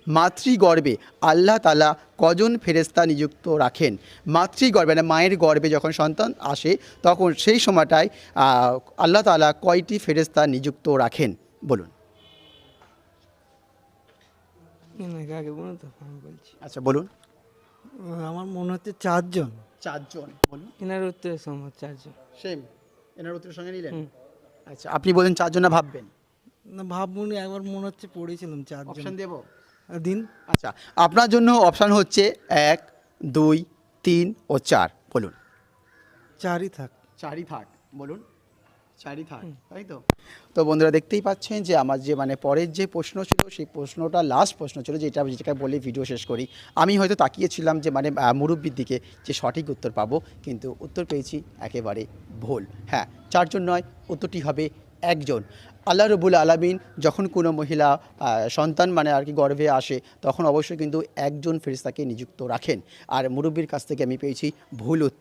মাতৃগর্ভে আল্লাহ তাআলা কজন ফেরেশতা নিযুক্ত রাখেন? মাতৃগর্ভে মানে মায়ের গর্ভে যখন সন্তান আসে তখন সেই সময়টায় আল্লাহ তাআলা কয়টি ফেরেশতা নিযুক্ত রাখেন বলুন। আগে বলুন তো আমি বলছি। আচ্ছা বলুন। আমার মনে হচ্ছে 4 জন। 4 জন বলুন। এনার উত্তর সম্ভব 4 জন। সেম এনার উত্তরের সঙ্গে নিলেন? হুম। আচ্ছা আপনি বলেন 4 জন না ভাববেন? না ভাবমুনি একবার মনে হচ্ছে পড়েছিলাম 4 জন। অপশন দেব? দিন। আচ্ছা আপনার জন্য অপশন হচ্ছে 1, 2, 3 ও 4 বলুন। 4ই থাক। 4ই থাক বলুন। 4ই থাক তাই তো? তো বন্ধুরা দেখতেই পাচ্ছেন যে আমার যে মানে পরের যে প্রশ্ন ছিল সেই প্রশ্নটা লাস্ট প্রশ্ন ছিল যেটা বলে ভিডিও শেষ করি। আমি হয়তো তাকিয়েছিলাম যে মানে মুরব্বির দিকে যে সঠিক উত্তর পাবো, কিন্তু উত্তর পেয়েছি একেবারে ভুল। হ্যাঁ 4 জন নয়, উত্তরটি হবে 1 জন। আল্লাহ রব্বুল আলামিন যখন কোনো মহিলা সন্তান মানে আর কি গর্ভে আসে তখন অবশ্যই কিন্তু 1 জন ফেরেশতাকে নিযুক্ত রাখেন। আর মুরব্বির কাছ থেকে আমি পেয়েছি ভুল উত্তর।